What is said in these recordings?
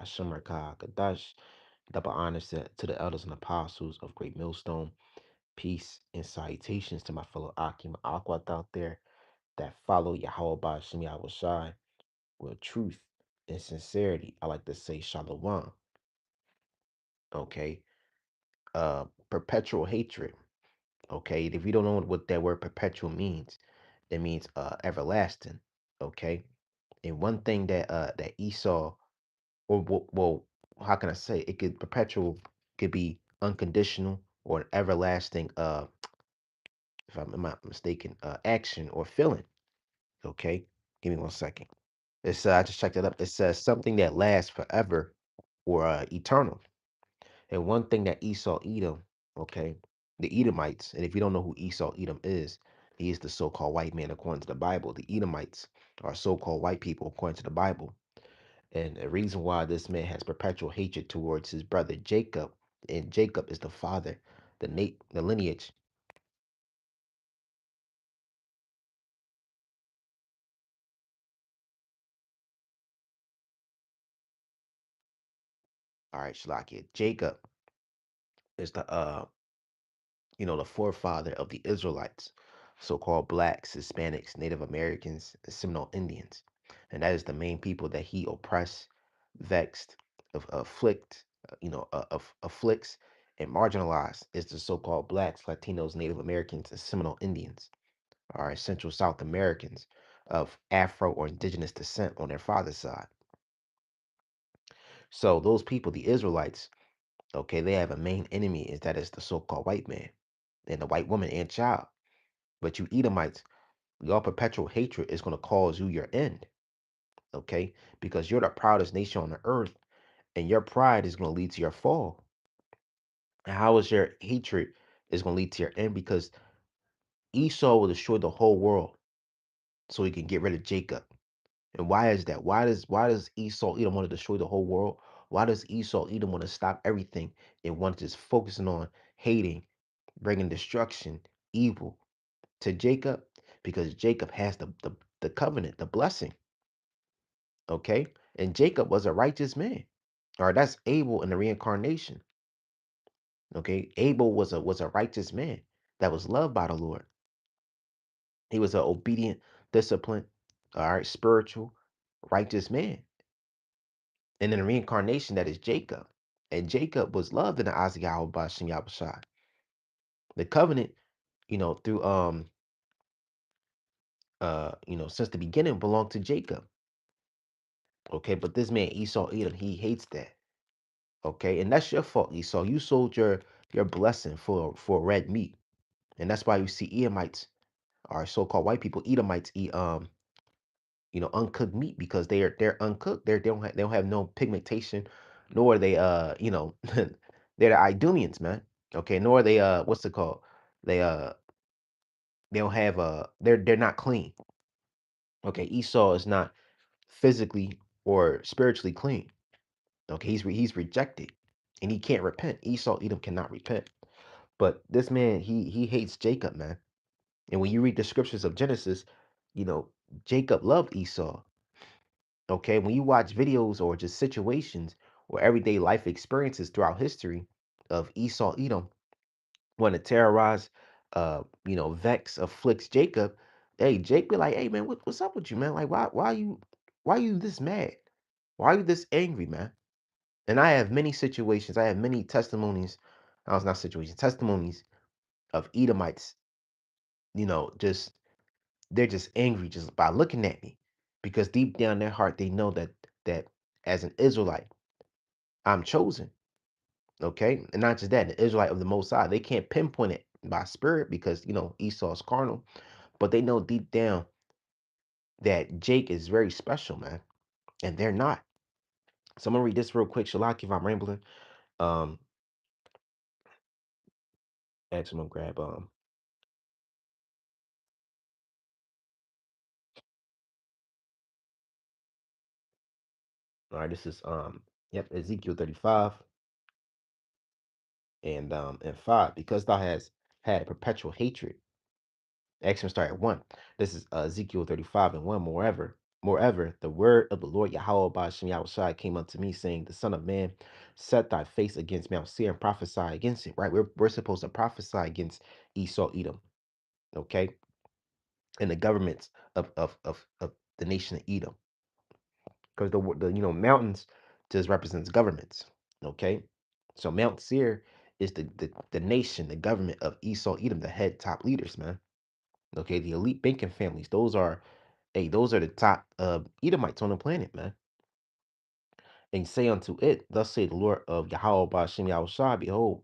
Hashem Rakah Kadash. Double honors to the elders and apostles of Great Millstone. Peace and salutations to my fellow Akim Akwat out there that follow Yahweh Bashim Yahushai with truth and sincerity. I like to say Shalom. Okay. Perpetual hatred. Okay. If you don't know what that word perpetual means, it means everlasting. Okay. And one thing that Esau, or well, how can I say it, could perpetual could be unconditional or an everlasting if I'm not mistaken, action or feeling. Okay, give me 1 second. It's I just checked it up. It says something that lasts forever or eternal. And one thing that Esau Edom, okay, the Edomites, and if you don't know who Esau Edom is, he is the so-called white man according to the Bible. The Edomites are so-called white people according to the Bible. And the reason why this man has perpetual hatred towards his brother Jacob, and Jacob is the father, the lineage. All right, Shalakia. Jacob is the forefather of the Israelites, so-called blacks, Hispanics, Native Americans, and Seminole Indians. And that is the main people that he oppressed, vexed, afflicts, and marginalized is the so-called blacks, Latinos, Native Americans, and Seminole Indians. All right, Central South Americans of Afro or indigenous descent on their father's side. So those people, the Israelites, okay, they have a main enemy, is that is the so-called white man and the white woman and child. But you Edomites, your perpetual hatred is going to cause you your end, okay? Because you're the proudest nation on the earth, and your pride is going to lead to your fall. And how is your hatred is going to lead to your end? Because Esau will destroy the whole world so he can get rid of Jacob. And why is that? Why does Esau Edom want to destroy the whole world? Why does Esau Edom want to stop everything and want to just focusing on hating, bringing destruction, evil to Jacob? Because Jacob has the covenant, the blessing. Okay, and Jacob was a righteous man. All right, that's Abel in the reincarnation. Okay, Abel was a righteous man that was loved by the Lord. He was an obedient, disciplined, all right, spiritual, righteous man. And in the reincarnation, that is Jacob. And Jacob was loved in the eyes of Yahweh Bashim Yahushai. The covenant, through since the beginning belonged to Jacob. Okay, but this man Esau Edom, he hates that. Okay, and that's your fault, Esau. You sold your blessing for red meat, and that's why you see Edomites, or so-called white people, Edomites eat uncooked meat because they're uncooked. They don't have no pigmentation, nor are they they're the Idumeans, man. Okay, nor are they what's it called? They they don't have they're not clean. Okay, Esau is not physically or spiritually clean. Okay, he's rejected, and he can't repent. Esau Edom cannot repent. But this man, he hates Jacob, man. And when you read the scriptures of Genesis, you know, Jacob loved Esau. Okay, when you watch videos or just situations or everyday life experiences throughout history of Esau Edom want to terrorize, vex, afflicts Jacob. Hey, Jake be like, hey man, what's up with you, man? Like, why you this mad? Why are you this angry, man? And I have many situations. I have many testimonies. I was not situations, testimonies of Edomites. Just they're just angry just by looking at me, because deep down their heart they know that as an Israelite I'm chosen. Okay, and not just that, the Israelite of the Most High. They can't pinpoint it by spirit because Esau's carnal, but they know deep down that Jake is very special, man, and they're not. So I'm gonna read this real quick. Shalaki, if I'm rambling. Um, actually, I'm gonna grab All right, this is yep, Ezekiel 35 and 5. Because thou has had perpetual hatred. Actually, start at 1. This is Ezekiel 35 and 1. Moreover, Moreover, the word of the Lord Yahweh Bashem Yahushai came unto me, saying, the Son of Man, set thy face against Mount Seir and prophesy against it. Right? We're supposed to prophesy against Esau, Edom, okay? And the governments of the nation of Edom. Because the mountains just represents governments. Okay. So Mount Seir is the nation, the government of Esau, Edom, the head top leaders, man. Okay, the elite banking families. Those are the top Edomites on the planet, man. And say unto it, thus say the Lord of Yahweh Bashem Yahushua, behold,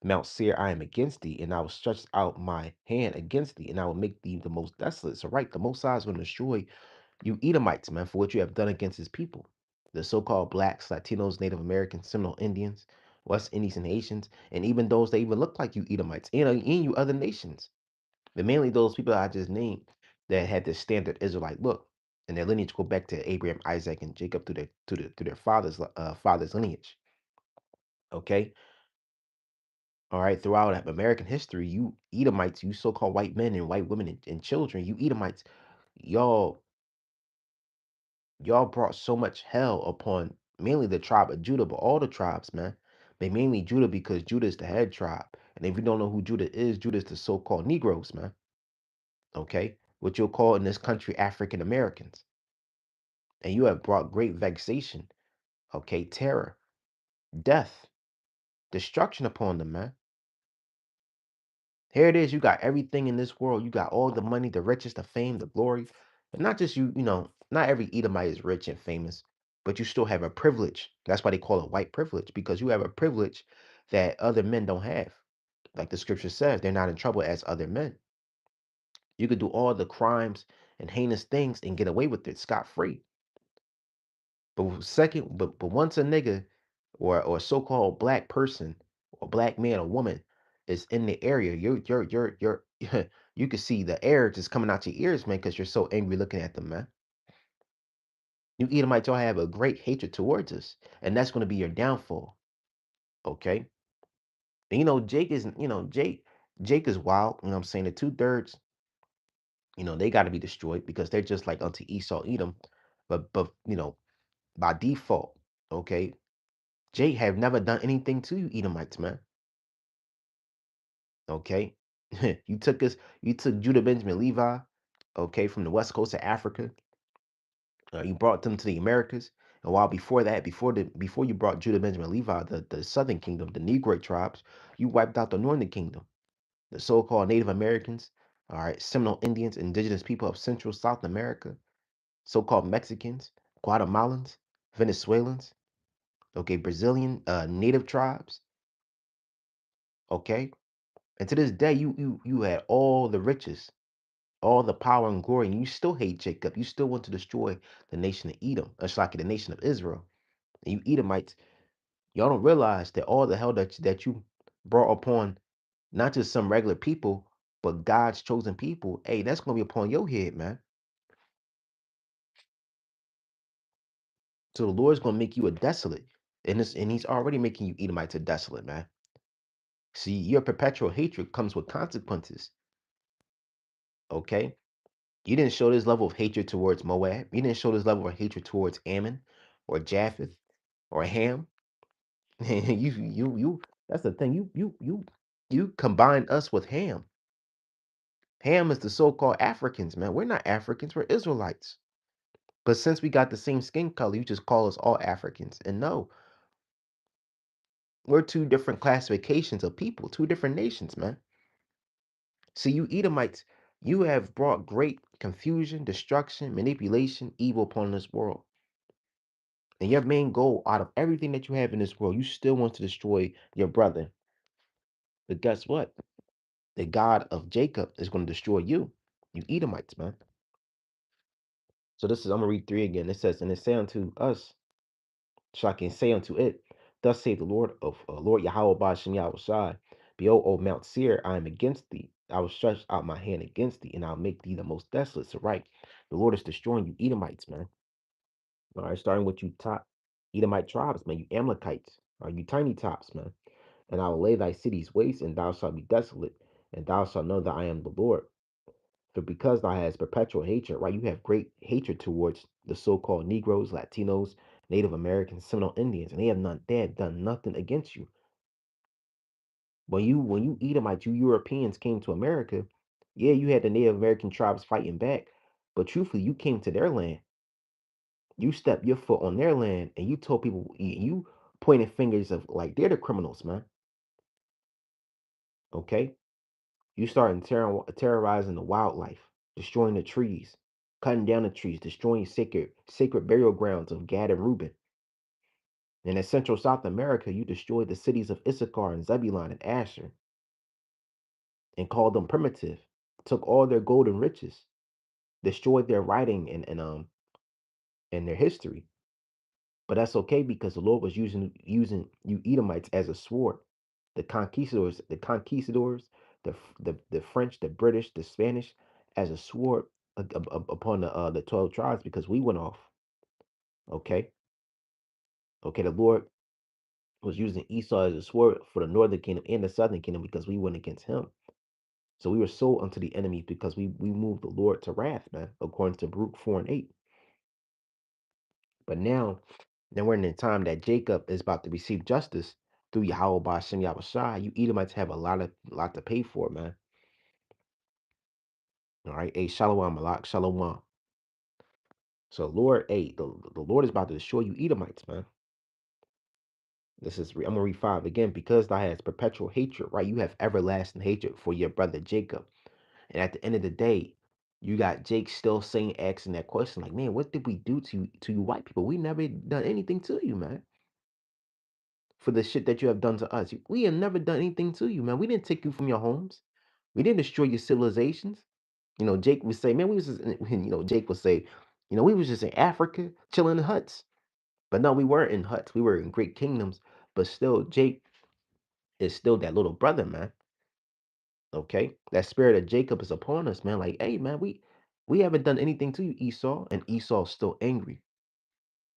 Mount Seir, I am against thee, and I will stretch out my hand against thee, and I will make thee the most desolate. So, right, the Most High is going to destroy you Edomites, man, for what you have done against his people. The so-called blacks, Latinos, Native Americans, Seminole Indians, West Indies, and Haitians, and even those that even look like you Edomites, and you other nations. But mainly those people I just named that had this standard Israelite look, and their lineage go back to Abraham, Isaac, and Jacob through their father's lineage. Okay, all right. Throughout American history, you Edomites, you so-called white men and white women and children, you Edomites, y'all y'all brought so much hell upon mainly the tribe of Judah, but all the tribes, man. But mainly Judah because Judah is the head tribe. And if you don't know who Judah is the so-called Negroes, man. Okay? What you'll call in this country African Americans. And you have brought great vexation, okay, terror, death, destruction upon them, man. Here it is. You got everything in this world. You got all the money, the riches, the fame, the glory. And not just not every Edomite is rich and famous, but you still have a privilege. That's why they call it white privilege, because you have a privilege that other men don't have. Like the scripture says, they're not in trouble as other men. You could do all the crimes and heinous things and get away with it scot free. But once a nigga or a so-called black person or black man or woman is in the area, you're you can see the air just coming out your ears, man, because you're so angry looking at them, man. You Edomites all have a great hatred towards us, and that's going to be your downfall. Okay. And Jake is wild. You know what I'm saying? The two-thirds, they got to be destroyed because they're just like unto Esau, Edom, but by default, okay. Jake have never done anything to you, Edomites, man. Okay. You took Judah Benjamin Levi, okay, from the west coast of Africa. You brought them to the Americas. And while before that, before you brought Judah Benjamin Levi, the southern kingdom, the Negroid tribes, you wiped out the northern kingdom, the so-called Native Americans, all right, Seminole Indians, indigenous people of Central South America, so-called Mexicans, Guatemalans, Venezuelans, okay, Brazilian native tribes, okay. And to this day, you had all the riches, all the power and glory, and you still hate Jacob. You still want to destroy the nation of Edom, just like the nation of Israel. And you Edomites, y'all don't realize that all the hell that you brought upon not just some regular people, but God's chosen people. Hey, that's gonna be upon your head, man. So the Lord's gonna make you a desolate, and He's already making you Edomites a desolate, man. See, your perpetual hatred comes with consequences. Okay, you didn't show this level of hatred towards Moab. You didn't show this level of hatred towards Ammon or Japheth or Ham. You. That's the thing. You combine us with Ham. Ham is the so-called Africans, man. We're not Africans. We're Israelites. But since we got the same skin color, you just call us all Africans. And no, we're two different classifications of people, two different nations, man. See, you Edomites, you have brought great confusion, destruction, manipulation, evil upon this world. And your main goal out of everything that you have in this world, you still want to destroy your brother. But guess what? The God of Jacob is going to destroy you. You Edomites, man. So I'm gonna read 3 again. It says, and it say unto us, so I can say unto it, thus saith the Lord of Lord Yahweh Bashem Yahushai, behold, O Mount Seir, I am against thee. I will stretch out my hand against thee, and I'll make thee the most desolate. So right, the Lord is destroying you Edomites, man. All right, starting with you top Edomite tribes, man, you Amalekites, you tiny tops, man. And I will lay thy cities waste, and thou shalt be desolate, and thou shalt know that I am the Lord. For because thou hast perpetual hatred, right? You have great hatred towards the so-called Negroes, Latinos, Native Americans, Seminole Indians, and they have done nothing against you. When you Edomites, you Europeans came to America, yeah, you had the Native American tribes fighting back, but truthfully, you came to their land. You stepped your foot on their land, and you told people you pointed fingers of like they're the criminals, man. Okay, you started terrorizing the wildlife, destroying the trees, cutting down the trees, destroying sacred burial grounds of Gad and Reuben. And in Central South America, you destroyed the cities of Issachar and Zebulun and Asher and called them primitive. Took all their gold and riches, destroyed their writing and their history. But that's okay because the Lord was using you Edomites as a sword. The conquistadors, the French, the British, the Spanish, as a sword upon the 12 tribes because we went off. Okay, okay. The Lord was using Esau as a sword for the northern kingdom and the southern kingdom because we went against him. So we were sold unto the enemy because we moved the Lord to wrath, man, according to Baruch 4 and 8. But now we're in the time that Jacob is about to receive justice through Yahweh by Shem Yahushai. You Edomites have a lot to pay for, man. All right, hey, Shalom, Malak, Shalom. So Lord, hey, the Lord is about to destroy you Edomites, man. I'm gonna read 5 again. Because thou hast perpetual hatred, right? You have everlasting hatred for your brother Jacob. And at the end of the day, you got Jake still saying, asking that question, like, man, what did we do to you white people? We never done anything to you, man. For the shit that you have done to us. We have never done anything to you, man. We didn't take you from your homes. We didn't destroy your civilizations. Jake would say, man, we was just, Jake would say, we was just in Africa chilling in huts. But no, we weren't in huts. We were in great kingdoms. But still, Jake is still that little brother, man. Okay? That spirit of Jacob is upon us, man. Like, hey, man, we haven't done anything to you, Esau. And Esau's still angry.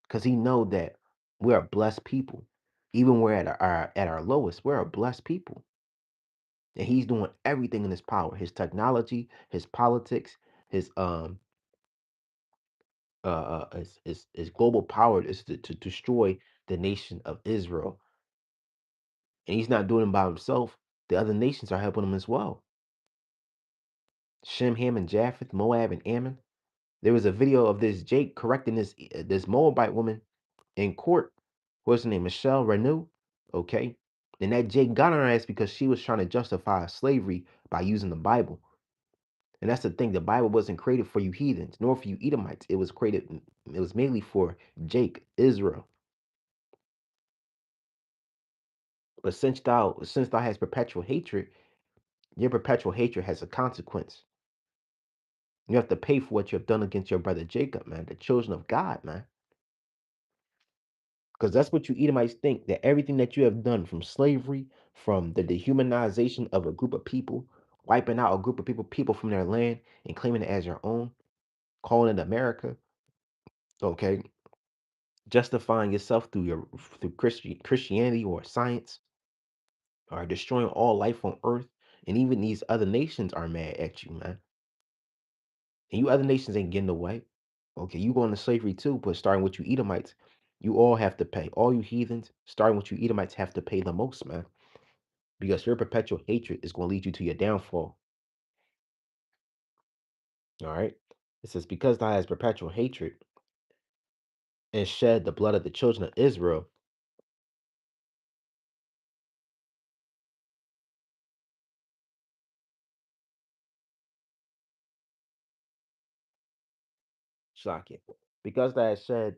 Because he know that we're a blessed people. Even we're at our lowest, we're a blessed people. And he's doing everything in his power, his technology, his politics, his his global power is to destroy the nation of Israel. And he's not doing it by himself. The other nations are helping him as well. Shem, Ham, and Japheth, Moab, and Ammon. There was a video of this Jake correcting this Moabite woman in court. What's her name? Michelle Renew. Okay. And that Jake got on her ass because she was trying to justify slavery by using the Bible. And that's the thing. The Bible wasn't created for you heathens, nor for you Edomites. It was mainly for Jake, Israel. But since thou has perpetual hatred, your perpetual hatred has a consequence. You have to pay for what you have done against your brother Jacob, man, the children of God, man. Because that's what you Edomites think, that everything that you have done from slavery, from the dehumanization of a group of people, wiping out a group of people from their land and claiming it as your own, calling it America, okay, justifying yourself through Christianity or science, or destroying all life on earth, and even these other nations are mad at you, man. And you other nations ain't getting away. Okay, you going to slavery too, but starting with you Edomites, you all have to pay. All you heathens, starting with you Edomites, have to pay the most, man. Because your perpetual hatred is going to lead you to your downfall. All right. It says, because thou hast perpetual hatred and shed the blood of the children of Israel. Shlakia. Because thou hast shed,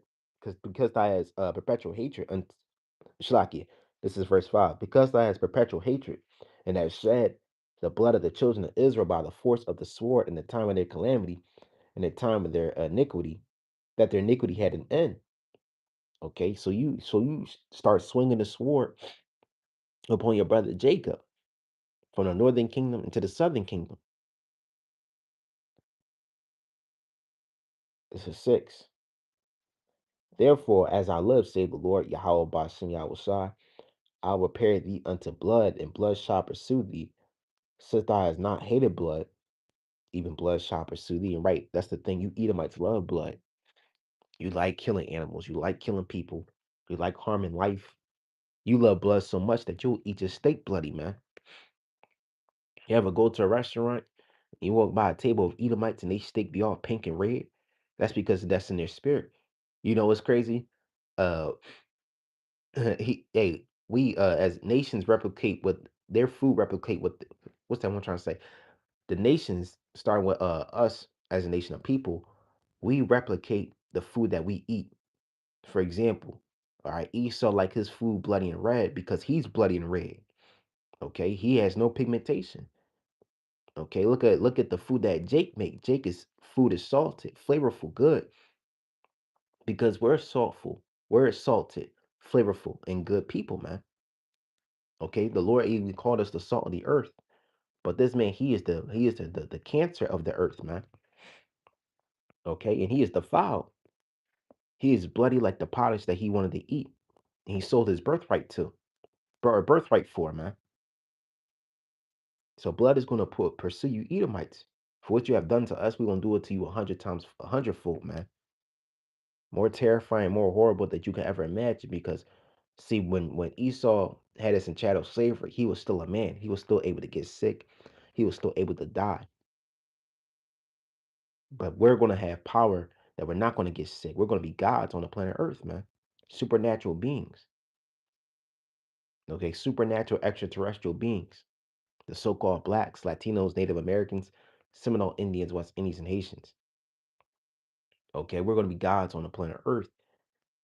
because thou hast perpetual hatred and Shlakia. This is verse 5. Because thou hast perpetual hatred and hast shed the blood of the children of Israel by the force of the sword in the time of their calamity, in the time of their iniquity, that their iniquity had an end. Okay, so you start swinging the sword upon your brother Jacob from the northern kingdom into the southern kingdom. This is 6. Therefore, as I live, say the Lord Yahweh Bashem Yahushai, I will prepare thee unto blood, and blood shall pursue thee, since thou hast not hated blood. Even blood shall pursue thee. And right, that's the thing. You Edomites love blood. You like killing animals. You like killing people. You like harming life. You love blood so much that you'll eat your steak bloody, man. You ever go to a restaurant, you walk by a table of Edomites and they steak be all pink and red? That's because that's in their spirit. You know what's crazy? Uh we as nations replicate what their food replicate what what's that one trying to say? The nations, starting with us as a nation of people, we replicate the food that we eat. For example, all right, Esau like his food bloody and red because he's bloody and red. Okay, he has no pigmentation. Okay, look at the food that Jake make. Jake is food is salted, flavorful, good because we're saltful, we're salted, flavorful, and good people, man. Okay, the Lord even called us the salt of the earth. But this man, he is the cancer of the earth, man. Okay, and he is defiled. He is bloody like the pottage that he wanted to eat. And he sold his birthright to, birthright for, man. So blood is going to pursue you, Edomites. For what you have done to us, we're going to do it to you 100 times, 100-fold, man. More terrifying, more horrible that you can ever imagine. Because, see, when Esau had us in chattel slavery, he was still a man. He was still able to get sick. He was still able to die. But we're going to have power that we're not going to get sick. We're going to be gods on the planet Earth, man. Supernatural beings. Okay, supernatural extraterrestrial beings. The so-called blacks, Latinos, Native Americans, Seminole Indians, West Indies, and Haitians. Okay, we're going to be gods on the planet Earth.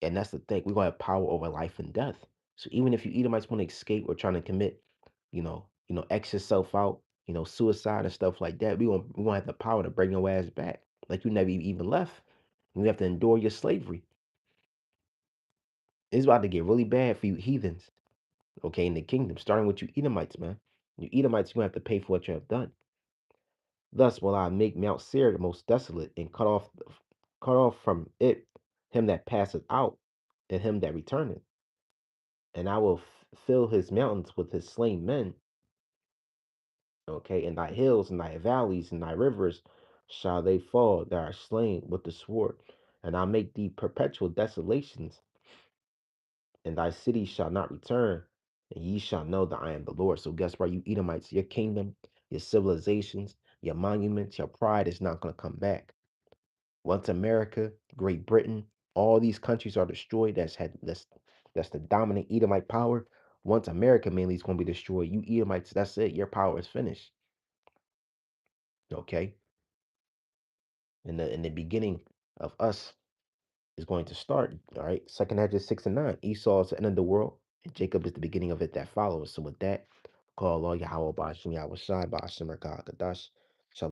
And that's the thing. We're going to have power over life and death. So even if you Edomites want to escape or trying to commit, X yourself out, suicide and stuff like that, we gonna have the power to bring your ass back. Like you never even left. You have to endure your slavery. It's about to get really bad for you heathens, okay, in the kingdom, starting with you Edomites, man. You Edomites, you're gonna have to pay for what you have done. Thus will I make Mount Seir the most desolate, and cut off from it him that passeth out, and him that returneth. And I will fill his mountains with his slain men, okay, and thy hills and thy valleys and thy rivers shall they fall that are slain with the sword. And I'll make thee perpetual desolations, and thy city shall not return, and ye shall know that I am the Lord. So guess what, you Edomites, your kingdom, your civilizations, your monuments, your pride is not going to come back. Once America, Great Britain, all these countries are destroyed, that's the dominant Edomite power. Once America mainly is going to be destroyed, you Edomites, that's it. Your power is finished. Okay, in the beginning of us is going to start. All right. Second Edges 6 and 9. Esau is the end of the world, and Jacob is the beginning of it that follows. So with that, call all Yahweh Bashim Yahweh Shai Bashim Rakah Kadash.